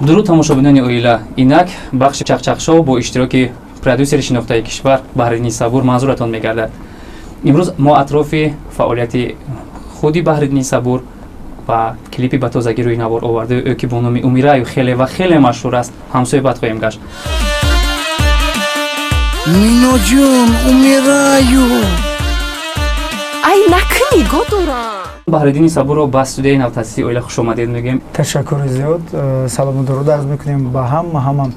дуруд тамошобинони оила, инак бахши чақчақшов бо иштироки продюсери шинохтаи кишвар Баҳриддини Сабур манзуратон мегардад. имрӯз мо атрофи фаъолияти худи Баҳриддини Сабур ва клипи ба тозагӣ рӯи навор овардаи ӯ ки бо номи Умираю хеле машҳур аст ҳамсӯҳбат хоҳем гашт. Миноҷон, умираю. Ай накни годорам. Баҳриддини Сабурро ба студияи Навтасии оила хушомадед мегӯем. Ташаккури зиёд, салому дуруд арз мекунем ба ҳама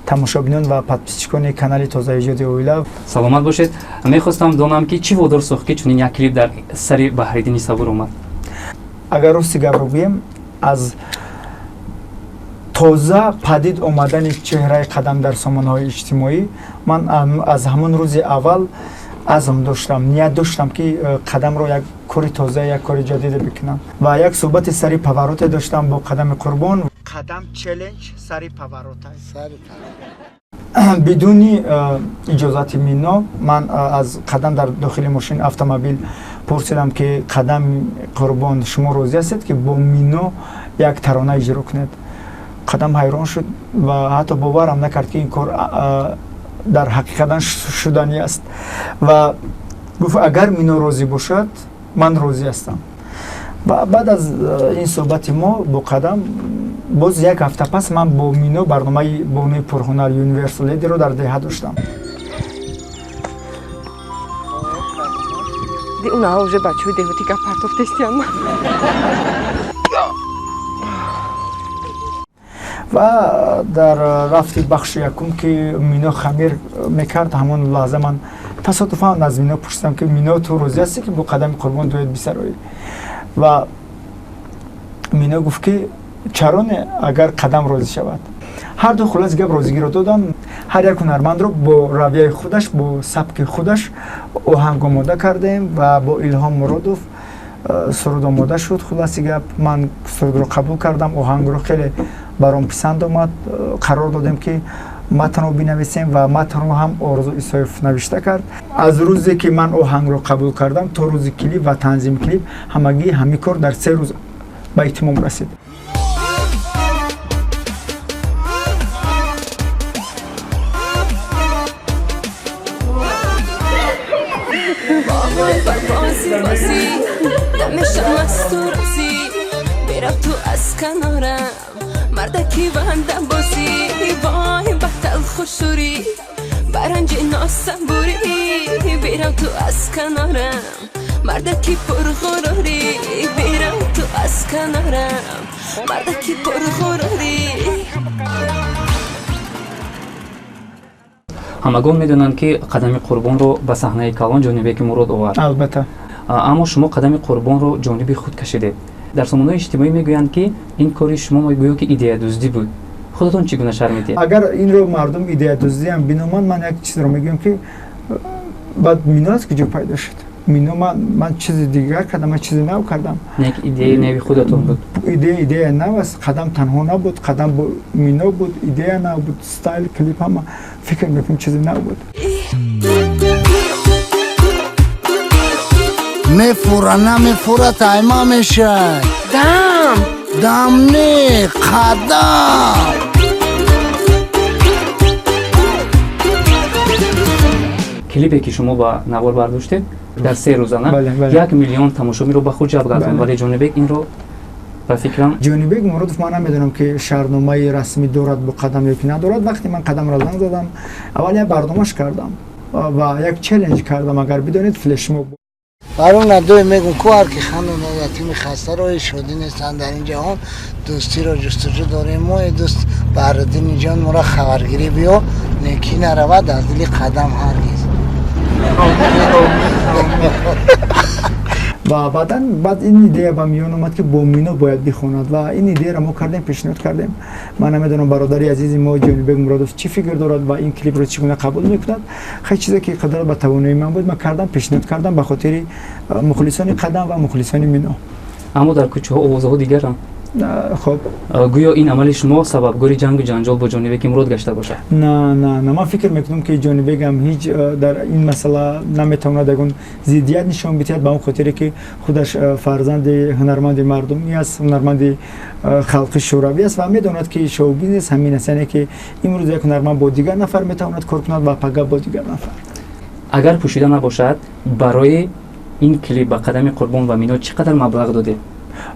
тамошобинон ва подписчикони канали Тозаиҷоди оила. Саломат бошед. Мехостам донам ки чӣ водор сохт ки чунин як клип дар сари Баҳриддини Сабур омад? Агар рости гапро гӯем, аз тоза падид омадани чеҳраи Қадам дар сомонаҳои иҷтимоӣ ман аз ҳамон рӯзи аввал азм доштам, ният доштам ки Қадамро як кори тоза, як кори ҷадиде бикунам ва як суҳбати сари павароте доштам бо Қадами Қурбон. Қадам челленҷ сари паварота. Бидуни иҷозати Мино ман аз Қадам дар дохили мошин автомобил пурсидам ки Қадами Қурбон шумо розӣ ҳастед ки бо Мино як тарона иҷро кунед? Қадам ҳайрон шуд ва ҳатто боварам накард ки ин кор дар ҳақиқатан шудани аст ва гуфт агар Мино розӣ бошад ман розӣ ҳастам. баъд аз ин суҳбати мо бо Қадам боз як ҳафта пас ман бо Мино барномаи Бонуи пурҳунар Universal Lady-ро дар деҳа доштам. Унаҳо уже бачаҳои деҳотӣ гапартофтестиам. ва дар рафти бахши якум ки Мино хамир мекард, ҳамон лаҳза ман тасодуфан аз Мино пурсидам ки Мино ту розӣ ҳастӣ ки бо Қадами Қурбон дуэт бисароӣ? ва Мино гуфт ки чаро не, агар Қадам розӣ шавад. ҳарду хулас гап розигиро додам. ҳар як ҳунармандро бо равияи худаш, бо сабки худаш оҳанг омода кардем ва бо Илҳом Муродов суруд омода шуд. хуласи гап ман сурудро қабул кардам, оҳангро хеле баром писанд омад. қарор додем ки матнро бинависем ва матнро ҳам Орзу Исоев навишта кард. аз рӯзе ки ман оҳангро қабул кардам то рӯзи клип ва танзими клип ҳамагӣ ҳамин кор дар 3 рӯз ба итмом расид. مردکی بندم بازی وای بطل خوشوری برنج ناسبوری بیرم تو از کنارم مردکی پرغروری بیرم تو از کنارم مردکی پرغروری ҳамагон медонанд ки Қадами Қурбонро ба саҳнаи калон ҷонибек Мурод овард. албатта. аммо шумо Қадами Қурбонро ҷониби худ кашидед. дар сомонаҳои иҷтимоӣ мегӯянд ки ин кори шумо гӯё ки идеядуздӣ буд. худатон чӣ гуна шарм медиҳед? агар инро мардум идеядуздиам биноманд, ман як чизро мегӯям ки баъд Мино аз куҷо пайдо шуд? Мино ман чизи дигар кардам, ман чизи нав кардам. як идеяи нави худатон буд. идея нав аст. Қадам танҳо набуд, Қадам бо Мино буд, идея нав буд, стайл клип ҳама фикр мекунам чизи нав буд. мефура намефура тайма мешад. дам не Қадам. клипе ки шумо ба навор бардоштед дар 3 рӯзана 1 миллион тамошобинро ба худ ҷалб гардонд, вале ҷонибек инро ба фикрам ҷонибек Муродов ман намедонам ки шаҳрномаи расмӣ дорад бо Қадам ё ки надорад. вақте ман Қадамро занг задам, аввал як барномаш кардам ва як челленҷ кардам. агар бидонед флешмоб برون ندوی میگم کوار که خانم یتیم خسته روی شدی نیستن در این جهان دوستی رو جستجو داریم. ما دوست بهرالدین جان مرا خبرگیری بیا نیکی نرود از دل Қадам هرگز. ва баъд ин идея ба миён омад ки бо Мино бояд бихонад ва ин идеяро мо кардем, пешниҳод кардем. ман намедонам бародари азизи мо Ҷонибек Муродов чӣ фикр дорад ва ин клипро чӣ гуна қабул мекунад. хай чизе ки қадар ба тавонои ман буд, ман кардам, пешниҳод кардам ба хотири мухлисони Қадам ва мухлисони Мино. аммо дар кӯчаҳо овозаҳо дигаранд. خب گویا این عمل شما سببگوی جنگ و جنجال با جانی بیگ امرود گشته باشد؟ نه من فکر میکنم که جانی بیگ هم هیچ در این مسئله نمیتواند اون ضدیت نشان بدهد، به اون خاطری که خودش فرزند هنرمند مردمی است، هنرمند خلق شوروی است و میداند که شو بیزنس همین است، یعنی که امروز یک هنرمند با دیگر نفر میتواند کار کند و پگاه با دیگر نفر. اگر پوشیده نباشد برای این کلیپ به قدم قربان و مینا چقدر مبلغ داده؟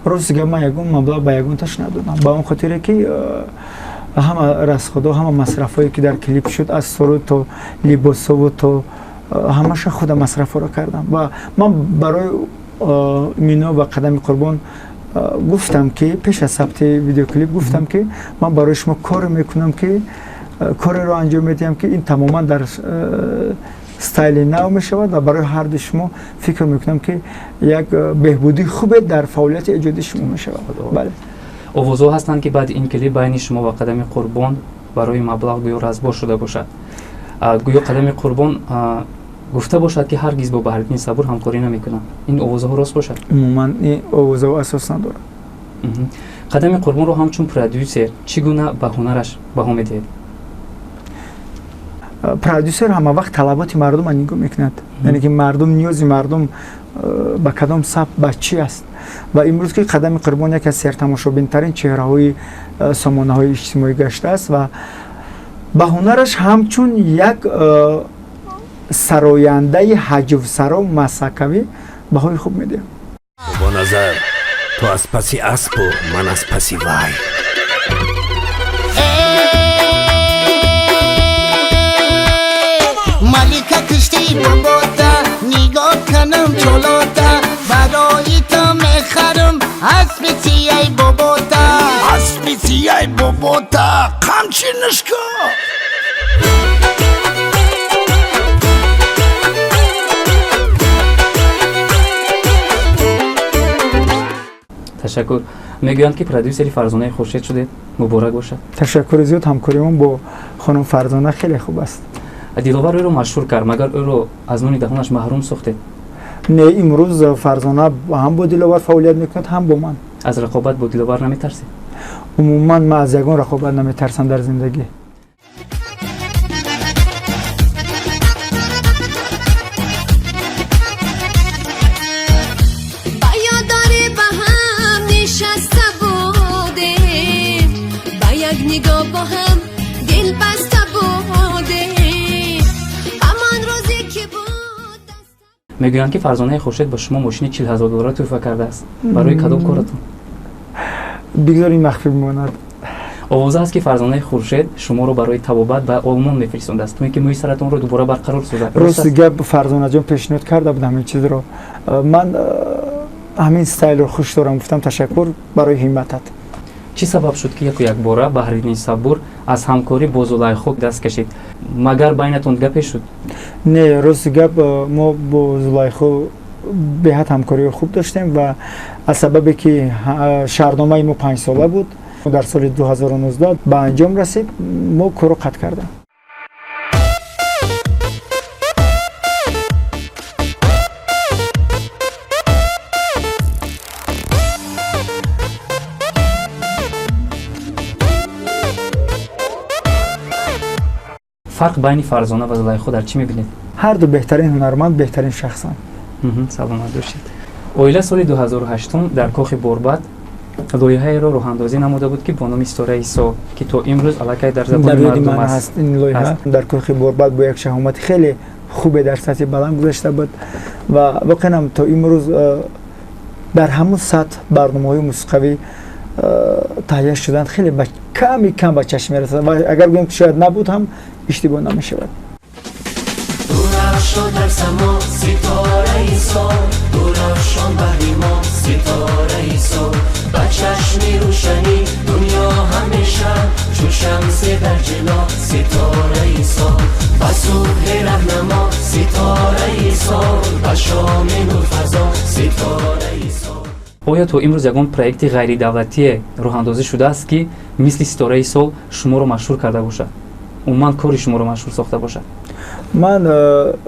روز من یگون مبلغ به یگون تاش ندادم، با اون خاطری که همه رسخدا همه مصرفایی که در کلیپ شد از سرود تا لباس و تا همش خود مصرف رو کردم و من برای مینا و قدم قربان گفتم که پیش از ثبت ویدیو کلیپ گفتم که من برای شما کار میکنم که کار رو انجام میدم که این تماما در استایل نو می شود و برای هر دو شما فکر میکنم که یک بهبودی خوبه در فعالیت ایجادی شما می شود. بله. آوازها هستند که بعد این کلیپ بین شما و قدم قربان برای مبلغ گویا رزبار شده باشد. گویا قدم قربان گفته باشد که هرگز با بهرالدین صبور همکاری نمیکنم. این آوازها راست باشد؟ عموما این آوازها اساس نداره. قدم قربان رو همچون پرودوسر چگونه به هنرش بها میدهید؟ پرودوسر همه وقت طلبات مردم نگاه میکند، یعنی که مردم نیازی مردم به کدام سبک به چی است و امروز که قدم قربان یک از سرتماشابین ترین چهره های سامانه های اجتماعی گشته است و به هنرش همچون یک سراینده حجو سرا مسکوی بهای خوب میده. با نظر تو از پسی اسب و من از پسی وای. ملیکا کشتی باباتا نگاه کنم جلوتا برای تو میخرم اسب سیای باباتا اسب سیای باباتا قمچینش کن. تشکر. میگویند که پرودوسری فرزانه خورشید شده، مبارک باشد. تشکر زیاد، همکاریمون با خانم فرزانه خیلی خوب است. دلاور او رو مشهور کرد مگر او رو از نون دهانش محروم ساخته؟ نه، امروز فرزانه هم با دلاور فعالیت میکند هم با من. از رقابت با دلاور نمیترسی؟ عموما من از یگان رقابت نمیترسم در زندگی. میگویند که فرزانه خورشید با شما ماشین 40,000 دلار تحفه کرده است. برای کدام کارتون؟ بگذاریم مخفی بماند. آوازه است که فرزانه خورشید شما رو برای طبابت به آلمان میفرستنده است تا که موی سرتون رو دوباره برقرار سازد. راست گپ فرزانه جان پیشنهاد کرده بود همین چیز رو. من همین استایل رو خوش دارم، گفتم تشکر برای همتت. چی سبب شد که یک باره بهرالدین صبور از همکاری با زلیخا دست کشید؟ مگر بینتون گپی شد؟ نه، راست گپ ما با زلیخا به حد همکاری خوب داشتیم و از سببی که شهرنامه ما 5 ساله بود در سال 2019 به انجام رسید، ما کارو قطع کردیم. فرق بین فرزانه و زلیخا در چی میبینید؟ هر دو بهترین هنرمند، بهترین شخصن. سلامت باشید. اویلا سال 2008 در کاخ بربط لایحه‌ای را راه‌اندازی نموده بود که با نام ستاره عیسی که تا امروز الکی در زبان مردم است. این لایحه در کاخ بربط با یک شهامت خیلی خوبه در سطح بلند گذاشته بود و واقعا تا امروز در همون سطح برنامه‌های موسیقی تهیه شدن خیلی کم به چشم میرسد و اگر بگم که شاید نبود هم اشتباه نمیشود. درخشان در سما ستاره عیسی، درخشان بر ما ستاره عیسی، با چشم روشنی دنیا همیشه چو شمس در جلا ستاره عیسی، با صبح رهنما ستاره عیسی، با شام نور فضا ستاره عیسی. آیا تو امروز یگان پروژه غیر دولتی راه‌اندازی شده است که مثل ستاره عیسی شما رو مشهور کرده باشد؟ عموما کاری شما رو مشهور ساخته باشد؟ من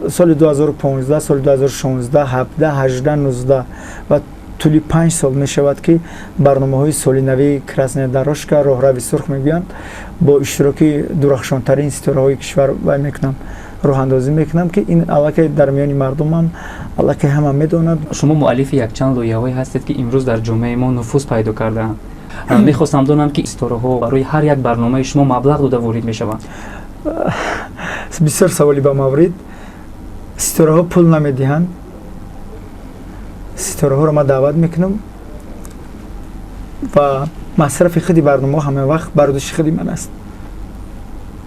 سال 2015 سال 2016 17 18 19 و طول 5 سال می شود که برنامه‌های سالینوی کراسنای دروشکا راهروی سرخ میگویند با اشتراک درخشانترین ستاره‌های کشور و میکنم راه اندازی میکنم که این علاقه در میان مردم هم علاقه همه میدونند. شما مؤلف یک چند لایه‌هایی هستید که امروز در جامعه ما نفوذ پیدا کرده‌اند. میخواستم بدونم که ستاره‌ها برای هر یک برنامه شما مبلغ داده وارد میشوند. بسیار سوالی با مورد. ستاره‌ها پول نمیدهند. ستاره‌ها رو ما دعوت میکنم و مصرف خودی برنامه همه وقت برداشت خودی من است.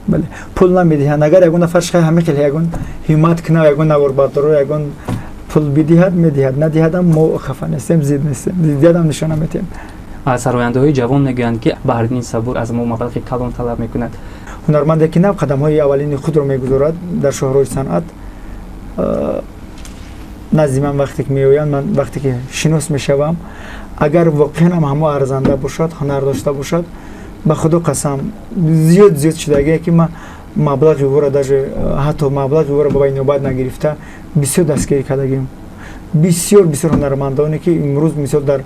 بله پول نمیدهند. اگر یگون نفر شخص همه کلی یگون همت کنه یگون نواربادرو یگون پول بدهد میدهد ندهد هم ما خفه نیستیم زید نیستیم زیاد هم نشانه میتیم. سرآینده‌های جوان میگویند که بهرالدین صبور از ما مبلغ کلان طلب میکند. هنرمندی که نو قدم‌های اولین خود رو میگذارد در شاهراه صنعت نزد من وقتی که میآیند من وقتی که شناس میشوم اگر واقعا هم همه ارزنده باشد هنر داشته باشد به خدا قسم زیاد شدگی که من مبلغی ورا даже حتی مبلغی ورا با نوبت نگرفته بسیار دستگیری کردیم. بسیار هنرمندانی که امروز مثلا در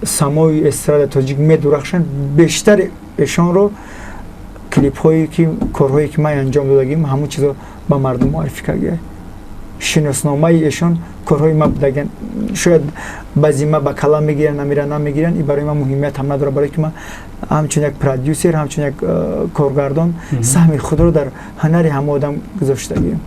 سمای استراد تاجیک میدرخشند بیشتر ایشان رو کلیپ هایی که کارهایی که ما انجام دادیم همون چیزا با مردم معرفی کردیم. شناسنامه ایشان کارهای ما بودن شاید بعضی ما با کلام میگیرن نمیگیرن این برای ما مهمیت هم نداره برای که ما همچون یک پرودیوسر همچون یک کارگردان سهم خود رو در هنر همه آدم گذاشتیم.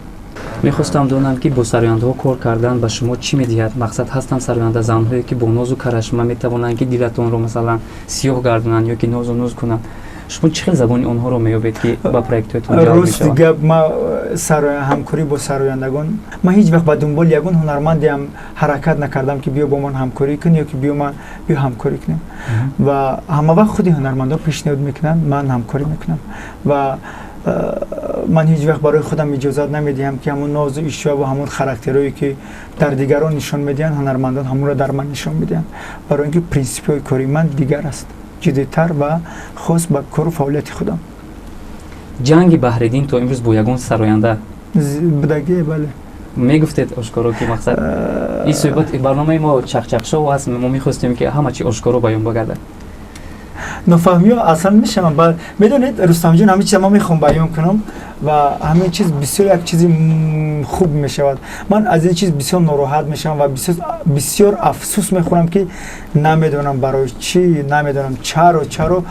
میخواستم بدونم که با سرآینده‌ها کار کردن به شما چی میدهد؟ مقصد هستن سرآینده زن‌هایی که با ناز و کرشمه میتوانند که دلتون رو مثلا سیاه گردونن یا که ناز و نوز کنن. شما چه زبانی آنها رو میابید که با پروژه‌تون جلب راست دیگه ما همکاری با سرآیندگان ما هیچ وقت با دنبال یگون هنرمندی هم حرکت نکردم که بیا با من همکاری کنی یا که بیا همکاری کنیم و همه وقت خودی هنرمندا پیشنهاد میکنن من همکاری میکنم و من هیچ وقت برای خودم اجازه نمیدیم که همون ناز و اشتیا و همون خاراکترایی که در دیگران نشون میدن هنرمندان همون رو در من نشون میدن برای اینکه پرینسیپ‌های کاری من دیگر است جدی‌تر و خاص با کار و فعالیت خودم. جنگ بهرالدین تو امروز با یگان سراینده بودگی بله میگفتید آشکارا که مقصد این صحبت برنامه ما چخ شو هست ما میخواستیم که همه چی آشکارا بیان بگرده. نفهمی ها اصلا میشم بعد میدونید رستم جون همه چیز ما میخوام بیان کنم و همه چیز بسیار یک چیزی خوب میشود. من از این چیز بسیار ناراحت میشم و بسیار افسوس میخورم که نمیدونم برای چی نمیدونم چرا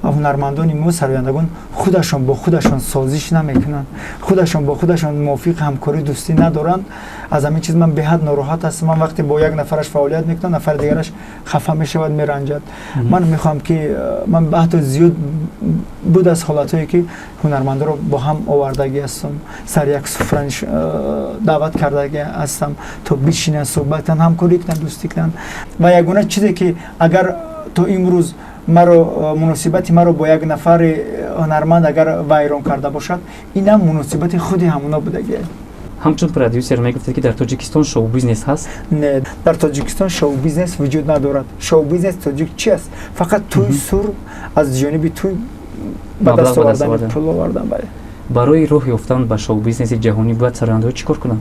هنرمندان ما سرآیندگان خودشون با خودشون سازش نمیکنن خودشون با خودشون موافق همکاری دوستی ندارن. از همین چیز من به حد ناراحت هستم. من وقتی با یک نفرش فعالیت میکنم نفر دیگرش خفه میشود میرنجد. من میخوام که من حتی زیاد بود از حالاتایی که هنرمندا رو با هم آوردگی هستم سر یک سفره دعوت کردگی هستم تا بشینن صحبت کنن همکاری کنن دوستی کنن و یگونه چیزی که اگر تو امروز مناسبت مرا با یک نفر هنرمند اگر ویران کرده باشد اینم مناسبت خودی همونا بودگیه. همچون پرودیوسر میگفتید که در تاجیکستان شو بیزنس هست؟ نه در تاجیکستان شو بیزنس وجود ندارد. شو بیزنس تاجیک چی است؟ فقط توی سر از جانب توی به دست آوردن پول آوردن. برای راه یافتن به شو بیزنس جهانی باید سرآینده‌ها چیکار کنن؟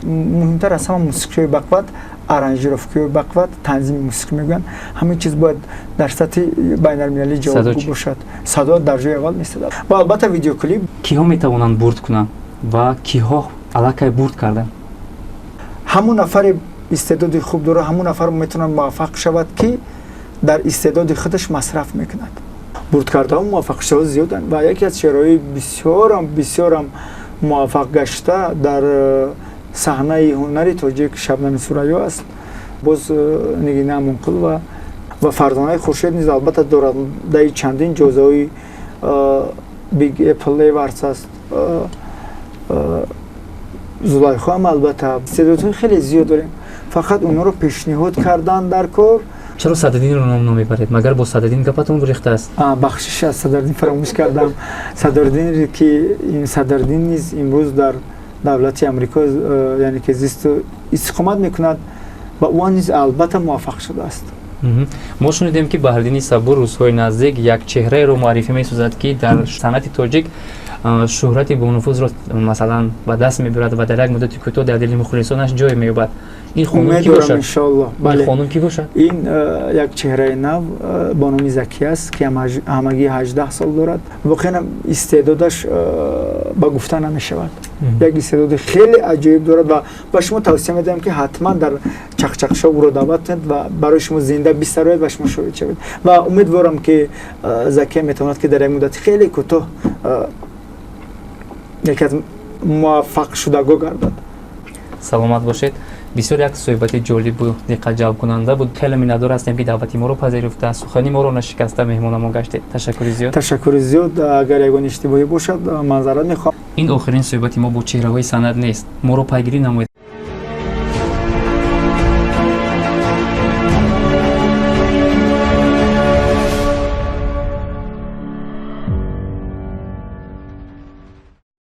مهمتر از همه موسیقی بقوت آرانژировки بقوت تنظیم موسیقی میگن همین چیز باید در سطح بین المللی جوابگو باشد. صدا در جای اول نیست و البته ویدیو کلیپ کیها میتوانند برد کنن و کیها علاقه برد کردن؟ همون نفر استعداد خوب داره همون نفر میتونه موفق شود که در استعداد خودش مصرف میکند. برد کرده هم موفق شده زیادن و یکی از شعرهای بسیارم موفق گشته در صحنه هنری تاجیک شبنم سوریا است. باز نگینه منقل و فردانه خورشید نیز البته دارد در چندین جایزه‌های بیگ اپل ورس است. زلیخا هم البته استعدادهای خیلی زیاد داریم فقط اونا رو پیشنهاد کردن در کار. چرا صدرالدین رو نام نمیبرید؟ مگر با صدرالدین گپتون گریخته است؟ بخشش از صدرالدین فراموش کردم. صدرالدین که این صدرالدین نیز امروز در دولت امریکا یعنی که زیست استقامت میکند و اون نیز البته موفق شده است. ما شنیدیم که بهرالدین صبور روزهای نزدیک یک چهره رو معرفی می‌سازد که در صنعت تاجیک شهرت با نفوذ را مثلا به دست می‌برد و در یک مدت کوتاه در دل مخلصانش جای می‌یابد. این خانم امید کی دارم باشد؟ انشالله. این بله خانم کی باشد؟ این یک چهره نو با نام زکی است که همگی 18 سال دارد. واقعا استعدادش با گفتن نمیشود. یک استعداد خیلی عجیب دارد و با شما توصیه میدم که حتما در چقچق شو او را دعوت کنید و برای شما زنده بستر و شما شاهد شوید و امیدوارم که زکی میتواند که در یک مدت خیلی کوتاه یکی از موفق شدگان گردد. سلامت باشید. بسیار یک صحبت جالب و دقت جلب کننده بود. خیلی مینادار هستیم که دعوت ما رو پذیرفته، سخنی ما رو نشکسته مهمان ما گشتید. تشکر زیاد. تشکر زیاد. اگر یگان اشتباهی باشد معذرت میخوام. این آخرین صحبت ما با چهره‌های سند نیست. ما رو پیگیری نمایید.